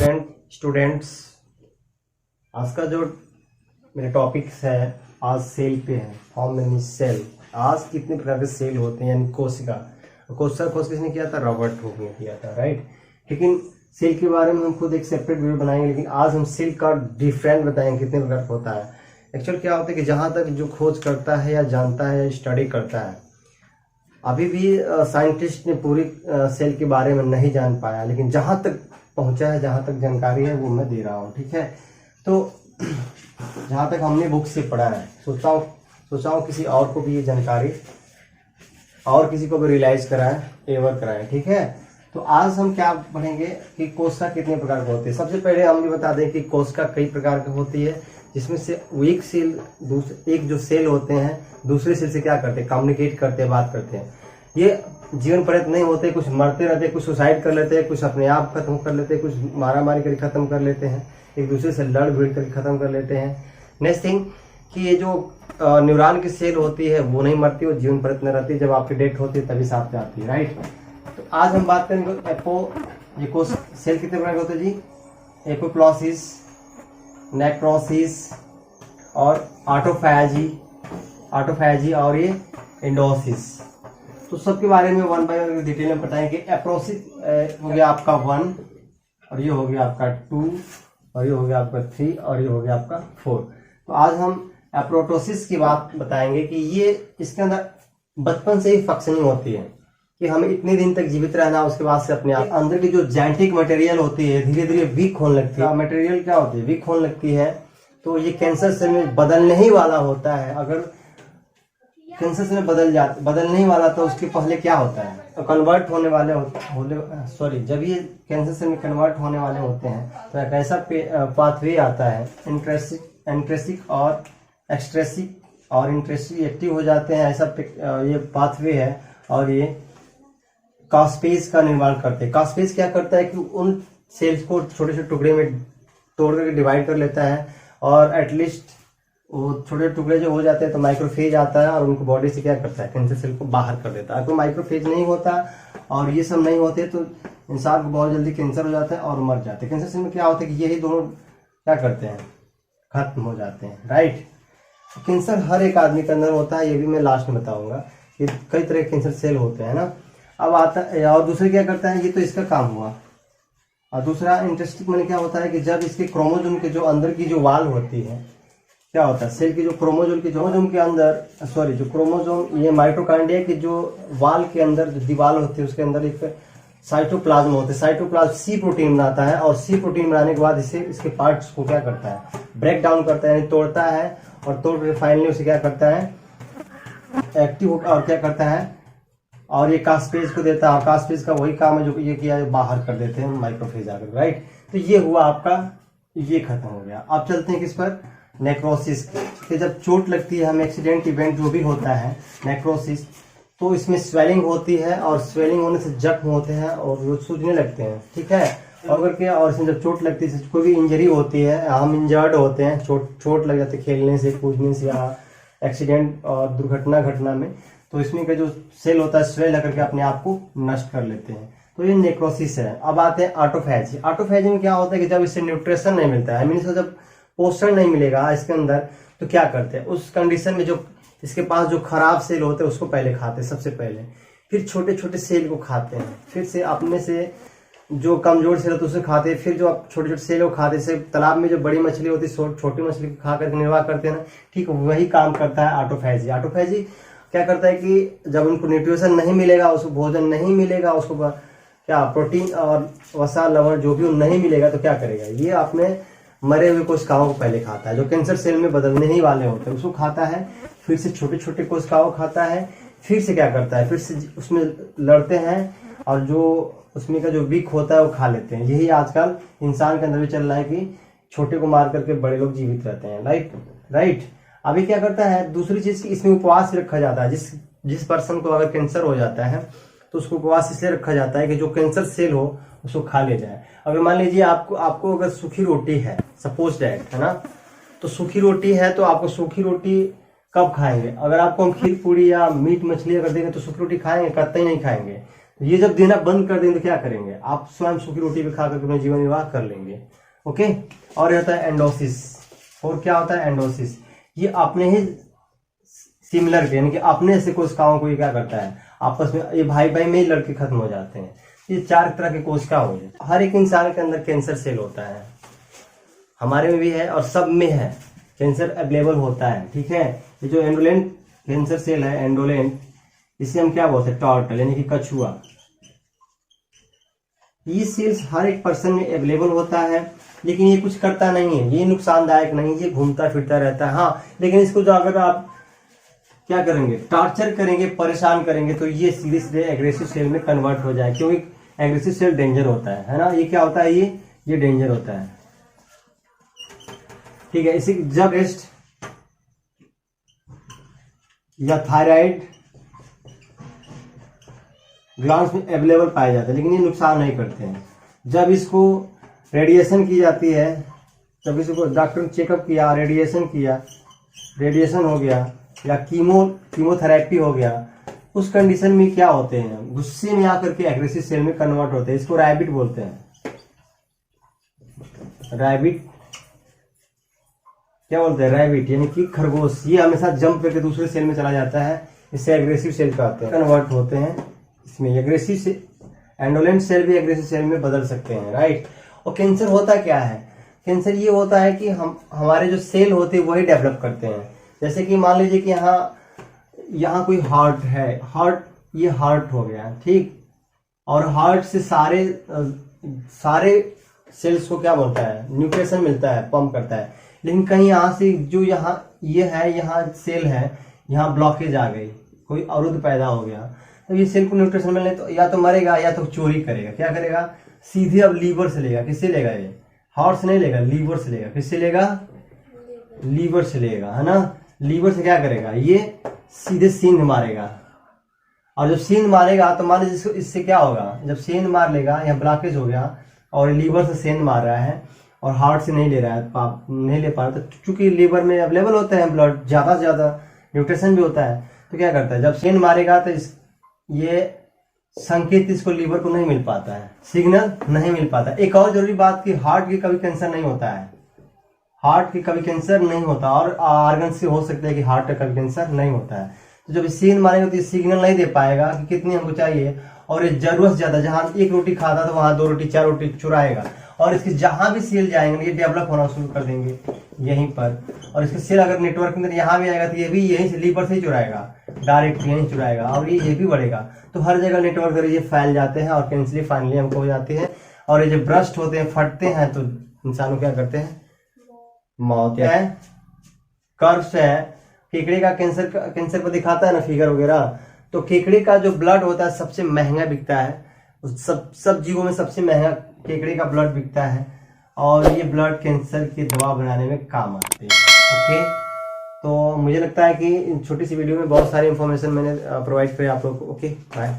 Students, आज का जो मेरे टॉपिक्स है आज सेल पे है। हाउ मेनी सेल, आज कितने प्रकार के सेल होते हैं, यानी कोशिका खोज किसने किया था? रॉबर्ट हुक ने किया था, राइट। लेकिन सेल के बारे में हम खुद एक सेपरेट वीडियो बनाएंगे, लेकिन आज हम सेल का डिफरेंट बताएंगे कितने प्रकार का होता है। एक्चुअल क्या होता है कि जहाँ तक जो खोज करता है या जानता है या स्टडी करता है, अभी भी साइंटिस्ट ने पूरी सेल के बारे में नहीं जान पाया, लेकिन जहाँ तक पहुँचा है, जहाँ तक जानकारी है वो मैं दे रहा हूँ, ठीक है। तो जहाँ तक हमने बुक से पढ़ा है, सोचा हूँ किसी और को भी ये जानकारी और किसी को भी रियलाइज कराएं, एवर कराएं, ठीक है। तो आज हम क्या पढ़ेंगे कि कोशिका कितने प्रकार के होते हैं। सबसे पहले हम ये बता दें कि कोशिका कई प्रकार की होती है, जिसमें से एक सेल एक जो सेल होते हैं दूसरे सेल से क्या करते हैं? कम्युनिकेट करते हैं, बात करते हैं। ये जीवन पर्यंत नहीं होते, कुछ मरते रहते हैं, कुछ सुसाइड कर लेते हैं, कुछ अपने आप खत्म कर लेते हैं, कुछ मारा मारी करके खत्म कर लेते हैं, एक दूसरे से लड़ भिड़ करके खत्म कर लेते हैं। नेक्स्ट थिंग कि ये जो न्यूरॉन की सेल होती है वो नहीं मरती, वो जीवन पर्यंत में रहती है, जब आपकी डेथ होती है तभी साथ जाती है, राइट। तो आज हम बात करेंगे ये सेल कितने प्रकार के होते हैं जी? एपोप्टोसिस, नेक्रोसिस और ऑटोफैजी और ये एंडोसिस। तो सबके बारे में वन बाय वन डिटेल में बताएंगे। एप्रोसिस हो गया आपका 1, और ये हो गया आपका 2, और ये हो गया आपका 3, और ये हो गया आपका 4। तो आज हम एप्रोटोसिस की बात बताएंगे कि ये इसके अंदर बचपन से ही फंक्शनिंग होती है कि हमें इतने दिन तक जीवित रहना, उसके बाद से अपने आप अंदर की जो जेनेटिक मटेरियल होती है धीरे धीरे वीक होने लगती है। मटेरियल क्या होती है? वीक होने लगती है। तो ये कैंसर सेल में बदलने ही वाला होता है। अगर कैंसर सेल में बदलने ही वाला तो उसके पहले क्या होता है? तो कन्वर्ट होने वाले जब ये कैंसर सेल में कन्वर्ट होने वाले होते हैं तो एक ऐसा पाथवे आता है, इंट्रेसिक और एक्सट्रेसिक, और इंट्रेसिक एक्टिव हो जाते हैं, ऐसा ये पाथवे है। और ये कास्पेज का निर्माण करते हैं। कास्पेज क्या करता है कि उन सेल्स को छोटे छोटे टुकड़े में तोड़ करके डिवाइड कर लेता है, और एटलीस्ट वो छोटे टुकड़े जो हो जाते हैं तो माइक्रोफेज आता है और उनको बॉडी से क्या करता है? कैंसर सेल को बाहर कर देता है। अगर माइक्रोफेज नहीं होता और ये सब नहीं होते तो इंसान को बहुत जल्दी कैंसर हो जाता है और मर जाते हैं। कैंसर सेल में क्या होता है कि यही दोनों क्या करते हैं? खत्म हो जाते हैं, राइट। कैंसर हर एक आदमी के अंदर होता है, ये भी मैं लास्ट में बताऊंगा कि कई तरह के कैंसर सेल होते हैं ना। अब आता है, और दूसरे क्या करता है? ये तो इसका काम हुआ। और दूसरा इंटरेस्टिंग मैंने क्या होता है कि जब इसके क्रोमोजोम के जो अंदर की जो वाल होती है, क्या होता है? सेल की जो क्रोमोजोम के अंदर जो क्रोमोजोम, ये माइटोकॉन्ड्रिया की जो वाल के अंदर जो दीवार होती है उसके अंदर एक साइटोप्लाज्म होता है। साइटोप्लाज्म सी प्रोटीन बनाता है, और सी प्रोटीन बनाने के बाद इसके पार्ट्स को क्या करता है? ब्रेक डाउन करता है, यानी तोड़ता है, और तोड़ कर फाइनली उसे क्या करता है? एक्टिव होकर और क्या करता है? और ये कास्पेज को देता है। कास्पेज का वही काम है जो ये किया बाहर कर देते हैं माइक्रोफेज आकर, राइट। तो ये हुआ आपका, ये खत्म हो गया। अब चलते हैं किस पर? नेक्रोसिस के। जब चोट लगती है, हम एक्सीडेंट इवेंट जो भी होता है नेक्रोसिस, तो इसमें स्वेलिंग होती है, और स्वेलिंग होने से जख्म होते हैं और वो सूजने लगते हैं, ठीक है। और क्या, और इसमें जब चोट लगती है, कोई भी इंजरी होती है, हम इंजर्ड होते हैं, चोट लग जाती है खेलने से, कूदने से, या एक्सीडेंट और दुर्घटना घटना में, तो इसमें का जो सेल होता है स्वेल होकर के अपने आप को नष्ट कर लेते हैं। तो ये नेक्रोसिस है। अब आते हैं ऑटोफैजी। ऑटोफैजी में क्या होता है कि जब इससे न्यूट्रिशन नहीं मिलता है, मीन जब पोषण नहीं मिलेगा इसके अंदर, तो क्या करते हैं? उस कंडीशन में जो इसके पास जो खराब सेल होते हैं उसको पहले खाते हैं, सबसे पहले, फिर छोटे छोटे सेल को खाते हैं, फिर से अपने से जो कमजोर सेल होते हैं उसे खाते हैं, फिर जो छोटे छोटे सेल को खाते हैं। तालाब में जो बड़ी मछली होती है छोटी मछली को खा करके निर्वाह करते हैं ना, ठीक वही काम करता है ऑटोफैजी। ऑटोफैजी क्या करता है कि जब उनको न्यूट्रिशन नहीं मिलेगा, उसको भोजन नहीं मिलेगा, उसको क्या प्रोटीन और वसा लवण जो भी नहीं मिलेगा, तो क्या करेगा? ये अपने मरे हुए कोशिकाओं को पहले खाता है, जो कैंसर सेल में बदलने ही वाले होते हैं उसको खाता है, फिर से छोटे छोटे कोशिकाओं खाता है, फिर से क्या करता है? फिर से उसमें लड़ते हैं, और जो उसमें का जो वीक होता है वो खा लेते हैं। यही आजकल इंसान के अंदर भी चल रहा है कि छोटे को मार करके बड़े लोग जीवित रहते हैं, राइट। अभी क्या करता है? दूसरी चीज, इसमें उपवास रखा जाता है। जिस पर्सन को अगर कैंसर हो जाता है तो उसको उपवास इसलिए रखा जाता है कि जो कैंसर सेल हो उसको खा ले जाए। अगर मान लीजिए आपको अगर सूखी रोटी है, सपोज दैट, है ना, तो सूखी रोटी है तो आपको सूखी रोटी कब खाएंगे? अगर आपको हम खीर पूरी या मीट मछली अगर देंगे तो सूखी रोटी खाएंगे? कतई नहीं खाएंगे। ये जब देना बंद कर देंगे तो क्या करेंगे, आप स्वयं सूखी रोटी पे खा करके अपना जीवन निर्वाह कर लेंगे। ओके, और होता है एंडोसिस। और क्या होता है एंडोसिस, ये अपने ही सिमिलर के यानी कि अपने से कोशिकाओं को ये क्या करता है, आपस में ये भाई भाई में ही लड़के खत्म हो जाते हैं। ये 4 तरह के कोशिका हो गए। हर एक इंसान के अंदर कैंसर सेल होता है, हमारे में भी है और सब में है, कैंसर अवेलेबल होता है। ठीक है, ये जो एंडोलेंट कैंसर सेल है, एंडोलेंट, इसे हम क्या बोलते हैं, टॉर्टल यानी कि कछुआ। ये सेल्स हर एक पर्सन में अवेलेबल होता है, लेकिन ये कुछ करता नहीं है, ये नुकसानदायक नहीं, ये घूमता फिरता रहता है। हाँ, लेकिन इसको जो अगर आप क्या करेंगे, टॉर्चर करेंगे, परेशान करेंगे, तो ये सीधे सीधे एग्रेसिव सेल में कन्वर्ट हो जाए, क्योंकि एग्रेसिव सेल डेंजर होता है ना। ये क्या होता है, ये डेंजर होता है। ठीक है, इसी जब ब्रेस्ट या थायराइड ग्लैंड्स में अवेलेबल पाए जाते हैं, लेकिन ये नुकसान नहीं करते हैं। जब इसको रेडिएशन की जाती है, जब इसको डॉक्टर ने चेकअप किया, रेडिएशन हो गया या कीमोथेरेपी हो गया, उस कंडीशन में क्या होते हैं, गुस्से में आकर के एग्रेसिव सेल में कन्वर्ट होते हैं। इसको रैबिट बोलते हैं। रैबिट क्या बोलते हैं, रैबिट यानी कि खरगोश। ये हमेशा जंप करके दूसरे सेल में चला जाता है, इससे एग्रेसिव सेल कहते हैं, कन्वर्ट होते हैं इसमें। एग्रेसिव से एंडोलेंट सेल भी एग्रेसिव सेल में बदल सकते हैं, राइट। और कैंसर होता क्या है, कैंसर ये होता है कि हमारे जो सेल होते हैं वही डेवलप करते हैं। जैसे कि मान लीजिए कि यहाँ कोई हार्ट है, ये हार्ट हो गया, ठीक, और हार्ट से सारे सेल्स को क्या बोलता है, न्यूट्रिशन मिलता है, पंप करता है। लेकिन कहीं यहाँ से जो यहाँ सेल है, यहाँ ब्लॉकेज आ गई, कोई अवरुद्ध पैदा हो गया, तो ये सेल को न्यूट्रिशन मिलने तो या तो मरेगा या तो चोरी करेगा। क्या करेगा, सीधे अब लीवर से लेगा। किससे लेगा, ये हार्ट से नहीं लेगा, लीवर से लेगा। किससे लेगा, लीवर से लेगा, है ना। लीवर से क्या करेगा, ये सीधे सींध मारेगा, और जब सींध मारेगा तो मान लीजिए इससे क्या होगा, जब सींध मार लेगा, यहाँ ब्लॉकेज हो गया और लीवर से सेंध मार रहा है और हार्ट से नहीं ले रहा है, नहीं ले पा रहा, तो चूंकि लीवर में अवेलेबल होता है ब्लड, ज्यादा से ज्यादा न्यूट्रिशन भी होता है, तो क्या करता है, जब सेंध मारेगा तो ये संकेत इसको लीवर को नहीं मिल पाता है, सिग्नल नहीं मिल पाता। एक और जरूरी बात कि हार्ट की कभी कैंसर नहीं होता है, हार्ट की कभी कैंसर नहीं होता, और ऑर्गन से हो सकता है कि हार्ट का कभी कैंसर नहीं होता है। तो जब सीन मारेंगे तो ये सिग्नल नहीं दे पाएगा कि कितनी हमको चाहिए, और ये जरूरत से ज्यादा, जहां 1 रोटी खाता तो वहां 2 रोटी 4 रोटी चुराएगा, और इसके जहां भी सेल जाएंगे ये डेवलप होना शुरू कर देंगे यहीं पर। और इसके सेल अगर नेटवर्क के अंदर यहाँ भी आएगा तो ये भी यहीं से लीवर से ही चुराएगा, डायरेक्ट यहीं चुराएगा, और ये भी बढ़ेगा। तो हर जगह नेटवर्क जरिए ये फैल जाते हैं और कैंसर फाइनली हमको हो जाती है। और ये जो ब्रस्ट होते हैं, फटते हैं, तो इंसान क्या करते हैं, मौत है। कर्व्स है, केकड़े का कैंसर पर दिखाता है ना फिगर वगैरह, तो केकड़े का जो ब्लड होता है सबसे महंगा बिकता है, सब जीवों में सबसे महंगा केकड़े का ब्लड बिकता है, और ये ब्लड कैंसर की दवा बनाने में काम आते हैं। ओके, तो मुझे लगता है कि छोटी सी वीडियो में बहुत सारी इंफॉर्मेशन मैंने प्रोवाइड करी आप लोग को। Okay, bye.